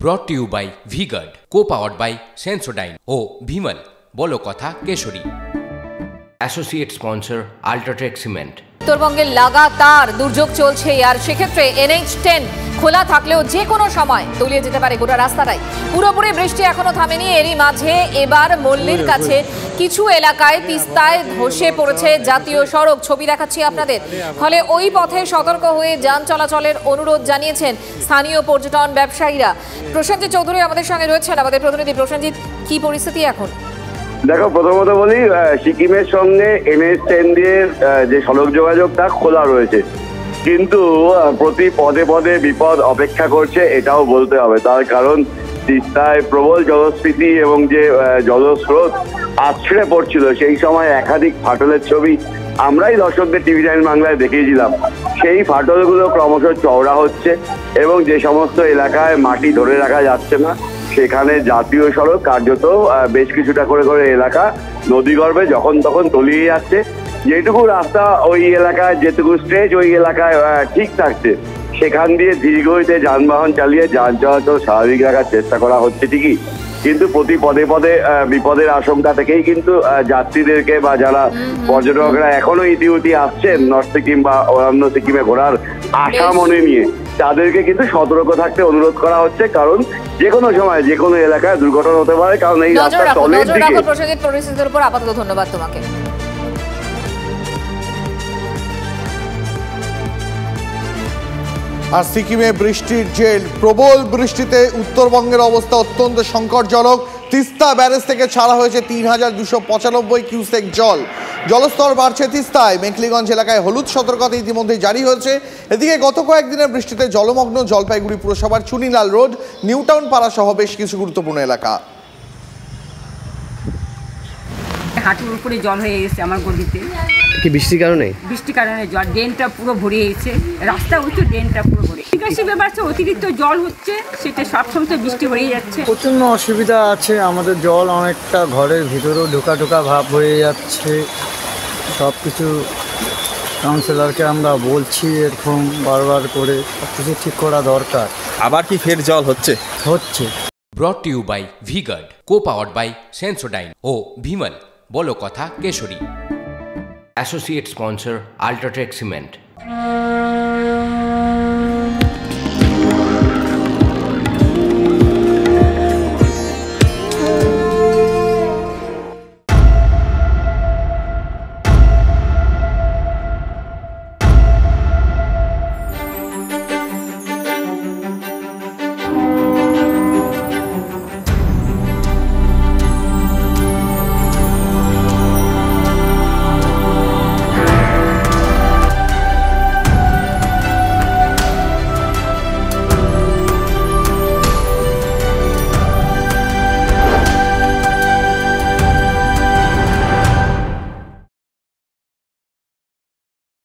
brought to you by V-Guard, co-powered by Sensodyne O Bhimal বলো কথা Keshari. Associate sponsor UltraTech cement. উত্তরবঙ্গে লাগাতার দুর্যোগ চলছে আর সেক্ষেত্রে NH10 খোলা থাকলেও যে কোনো সময় তলিয়ে যেতে পারে গোটা রাস্তাটাই। পুরোপুরি বৃষ্টি এখনো থামেনি, এরই মাঝে এবার মল্লির কাছে কিছু এলাকায় তিস্তায় ধসে পড়েছে জাতীয় সড়ক। ছবি দেখাচ্ছি আপনাদের। ফলে ওই পথে সতর্ক হয়ে যান চলাচলের অনুরোধ জানিয়েছেন স্থানীয় পর্যটন ব্যবসায়ীরা। প্রসেনজিৎ চৌধুরী আমাদের সঙ্গে রয়েছেন, আমাদের প্রতিনিধি। প্রসেনজিৎ, কি পরিস্থিতি এখন? দেখো, প্রথমত বলি, সিকিমের সঙ্গে NH10 দিয়ে যে সড়ক যোগাযোগ তা খোলা রয়েছে, কিন্তু প্রতি পদে পদে বিপদ অপেক্ষা করছে, এটাও বলতে হবে। তার কারণ তিস্তায় প্রবল জলস্ফীতি এবং যে জলস্রোত আছড়ে পড়ছিল, সেই সময় একাধিক ফাটলের ছবি আমরাই দর্শকদের TV9 বাংলায় দেখিয়েছিলাম। সেই ফাটলগুলো ক্রমশ চওড়া হচ্ছে এবং যে সমস্ত এলাকায় মাটি ধরে রাখা যাচ্ছে না, সেখানে জাতীয় সড়ক কার্যত বেশ কিছুটা করে করে এলাকা নদীগর্ভে যখন তখন তলিয়ে যাচ্ছে। যেটুকু রাস্তা ওই এলাকায়, যেটুকু স্ট্রেচ ওই এলাকায় ঠিক থাকছে, সেখান দিয়ে ধীরগতিতে যানবাহন চালিয়ে যান চলাচল স্বাভাবিক রাখার চেষ্টা করা হচ্ছে ঠিকই, কিন্তু প্রতি পদে পদে বিপদের আশঙ্কা থেকেই কিন্তু যাত্রীদেরকে বা যারা পর্যটকরা এখনো ইতিউতি আসছেন নর্থ সিকিম বা অন্যান্য সিকিমে ঘোরার আশা মনে নিয়ে, তাদেরকে কিন্তু সতর্ক থাকতে অনুরোধ করা হচ্ছে। কারণ যে কোনো সময় যে কোনো এলাকায় দুর্ঘটনা হতে পারে, কারণ এই রাস্তার তলের দিকে। প্রসেনজিৎ, পরিস্থিতির উপর আপাতত ধন্যবাদ তোমাকে। আর সিকিমে বৃষ্টির জেল, প্রবল বৃষ্টিতে উত্তরবঙ্গের অবস্থা অত্যন্ত সংকটজনক। তিস্তা ব্যারেজ থেকে ছাড়া হয়েছে ৩,২৯৫ কিউসেক জল। জলস্তর বাড়ছে তিস্তায়। মেখলিগঞ্জ এলাকায় হলুদ সতর্কতা ইতিমধ্যেই জারি হয়েছে। এদিকে গত কয়েকদিনের বৃষ্টিতে জলমগ্ন জলপাইগুড়ি পুরসভার চুনিলাল রোড, নিউটাউন পাড়া সহ বেশ কিছু গুরুত্বপূর্ণ এলাকা। হাঁটুর উপরে জল হয়ে গেছে আমার গলিতে। কি বৃষ্টির কারণে? বৃষ্টির কারণে জল, ড্রেনটা পুরো ভরে গেছে, রাস্তা হচ্ছে ড্রেনটা পুরো ভরে। নিকাশি ব্যাপার আছে, অতিরিক্ত জল হচ্ছে, সেটা সবসময় বৃষ্টি হয়ে যাচ্ছে। প্রচণ্ড অসুবিধা আছে আমাদের, জল অনেকটা ঘরের ভিতরেও ঢোকা ঢোকা ভাব হয়ে যাচ্ছে। সব কিছু কাউন্সিলরকে আমরা বলছি এরকম বারবার করে, সব কিছু ঠিক করা দরকার। আবার কি ফের জল হচ্ছে? brought to you by V-Guard, co-powered by Sensodyne O Bhimal বলো কথা Keshari. Associate sponsor UltraTech cement.